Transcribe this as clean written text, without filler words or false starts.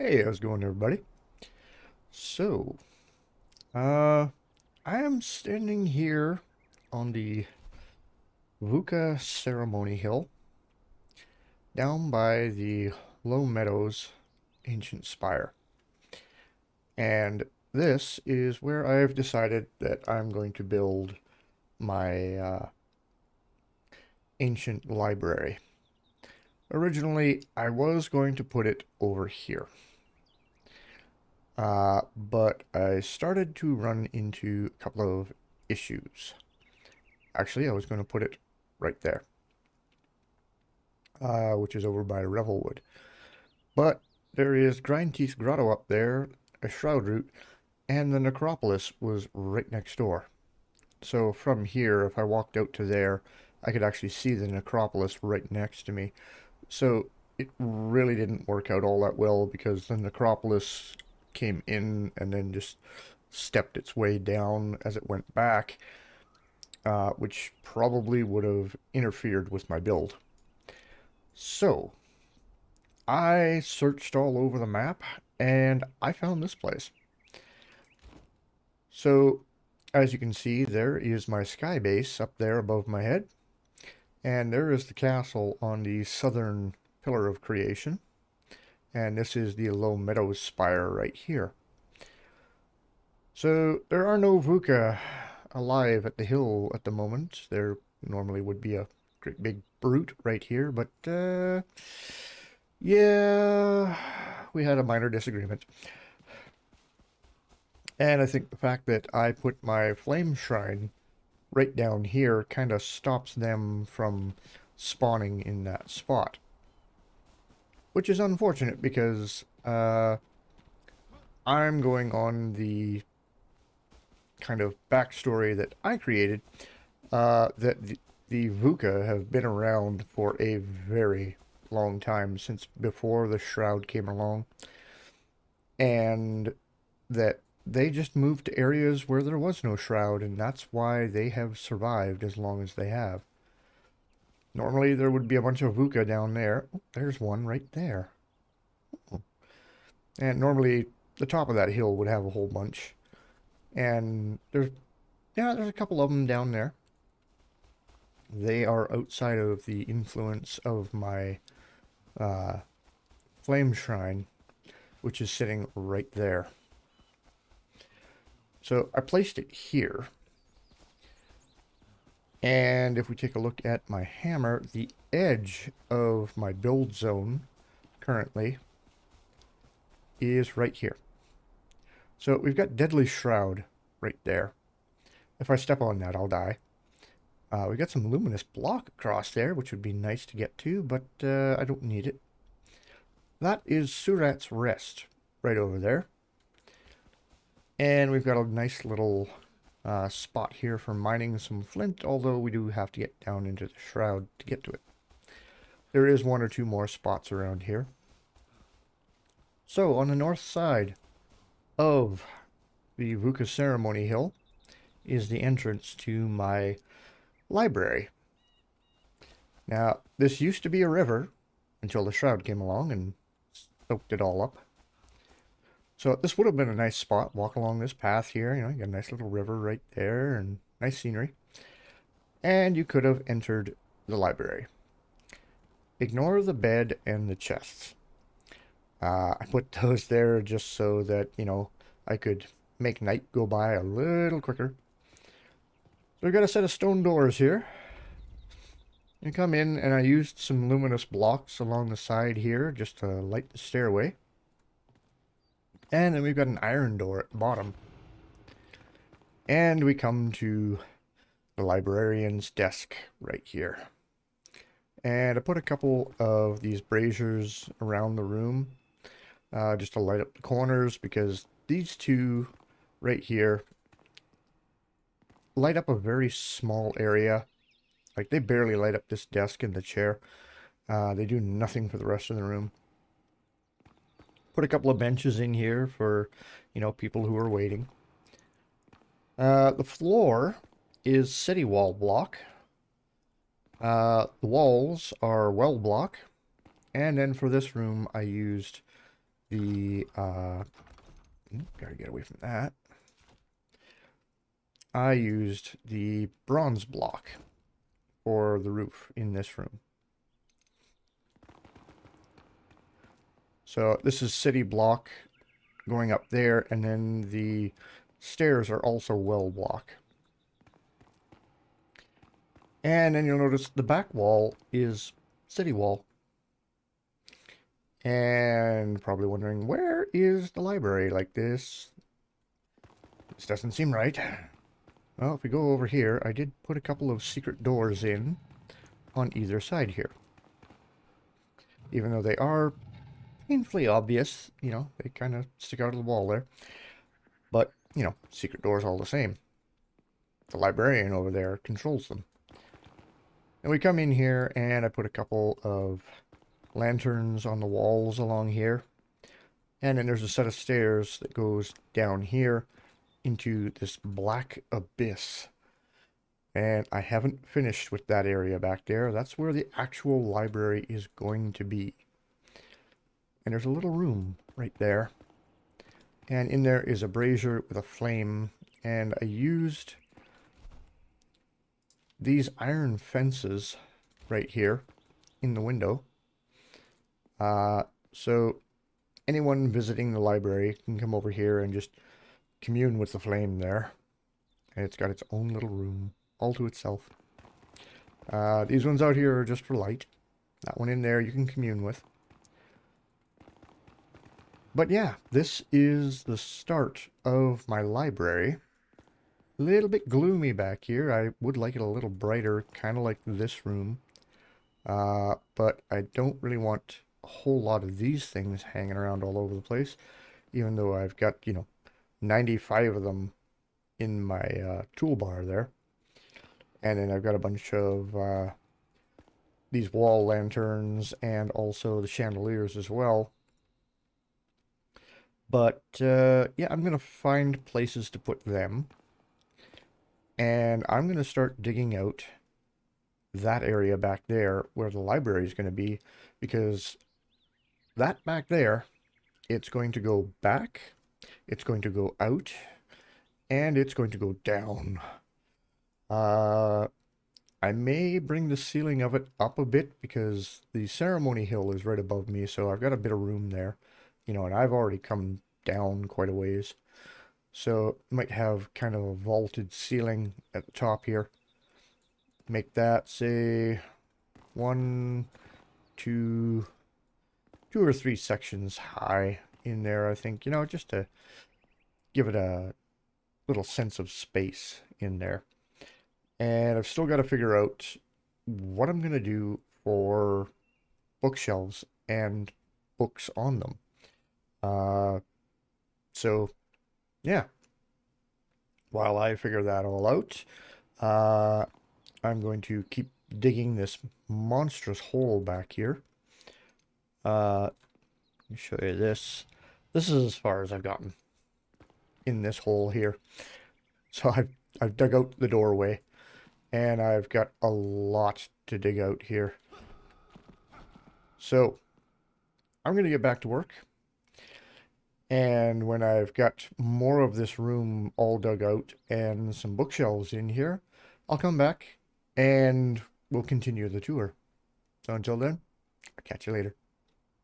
Hey, how's it going, everybody? So, uh, I am standing here on the Vuka Ceremony Hill, down by the Low Meadows Ancient Spire. And this is where I've decided that I'm going to build my ancient library. Originally, I was going to put it over here. But I started to run into a couple of issues. Actually, I was going to put it right there, which is over by Revelwood. But there is Grindteeth Grotto up there, a shroud route, and the necropolis was right next door. So from here, if I walked out to there, I could actually see the necropolis right next to me. So it really didn't work out all that well because the necropolis came in and then just stepped its way down as it went back, which probably would have interfered with my build. So I searched all over the map and I found this place. So as you can see, there is my sky base up there above my head, and there is the castle on the southern pillar of creation, and this is the Low Meadows Spire right here. So there are no Vuka alive at the hill at the moment. There normally would be a great big brute right here, but yeah, we had a minor disagreement. And I think the fact that I put my flame shrine right down here kind of stops them from spawning in that spot. Which is unfortunate because I'm going on the kind of backstory that I created, that the Vuka have been around for a very long time, since before the Shroud came along, and that they just moved to areas where there was no Shroud, and that's why they have survived as long as they have. Normally there would be a bunch of Vuka down there. Oh, there's one right there. Oh. And normally the top of that hill would have a whole bunch. And there's a couple of them down there. They are outside of the influence of my uh, flame shrine, which is sitting right there. So I placed it here. And if we take a look at my hammer, the edge of my build zone currently is right here. So we've got Deadly Shroud right there. If I step on that, I'll die. We got some luminous block across there, which would be nice to get to, but I don't need it. That is Surat's Rest right over there. And we've got a nice little spot here for mining some flint, although we do have to get down into the shroud to get to it. There is one or two more spots around here. So on the north side of the Vuka Ceremony Hill is the entrance to my library. Now, this used to be a river until the Shroud came along and soaked it all up. So this would have been a nice spot. Walk along this path here. You know, you got a nice little river right there and nice scenery. And you could have entered the library. Ignore the bed and the chests. I put those there just so that, you know, I could make night go by a little quicker. So we've got a set of stone doors here. You come in, and I used some luminous blocks along the side here just to light the stairway. And then we've got an iron door at the bottom. And we come to the librarian's desk right here. And I put a couple of these braziers around the room just to light up the corners, because these two right here light up a very small area. Like, they barely light up this desk and the chair. They do nothing for the rest of the room. Put a couple of benches in here for, you know, people who are waiting. The floor is city wall block. The walls are well block. And then for this room, I used the, gotta get away from that. I used the bronze block for the roof in this room. So this is city block going up there, and then the stairs are also well block. And then you'll notice the back wall is city wall. And probably wondering, where is the library? Like this? This doesn't seem right. Well, if we go over here, I did put a couple of secret doors in on either side here. Even though they are painfully obvious, you know, they kind of stick out of the wall there. But, you know, secret doors all the same. The librarian over there controls them. And we come in here, and I put a couple of lanterns on the walls along here. And then there's a set of stairs that goes down here into this black abyss. And I haven't finished with that area back there. That's where the actual library is going to be. And there's a little room right there. And in there is a brazier with a flame. And I used these iron fences right here in the window. So anyone visiting the library can come over here and just commune with the flame there. And it's got its own little room all to itself. These ones out here are just for light. That one in there you can commune with. But yeah, this is the start of my library. A little bit gloomy back here. I would like it a little brighter, kind of like this room. But I don't really want a whole lot of these things hanging around all over the place. Even though I've got, you know, 95 of them in my toolbar there. And then I've got a bunch of these wall lanterns and also the chandeliers as well. But yeah, I'm going to find places to put them. And I'm going to start digging out that area back there where the library is going to be. Because that back there, it's going to go back, it's going to go out, and it's going to go down. I may bring the ceiling of it up a bit because the ceremony hill is right above me, so I've got a bit of room there. You know, and I've already come down quite a ways. So might have kind of a vaulted ceiling at the top here. Make that, say, 1, 2 or 3 sections high in there, I think. You know, just to give it a little sense of space in there. And I've still got to figure out what I'm going to do for bookshelves and books on them. So, yeah. While I figure that all out, I'm going to keep digging this monstrous hole back here. Let me show you this. This is as far as I've gotten in this hole here. So I've dug out the doorway, and I've got a lot to dig out here. So I'm going to get back to work. And when I've got more of this room all dug out and some bookshelves in here, I'll come back and we'll continue the tour. So until then, I'll catch you later.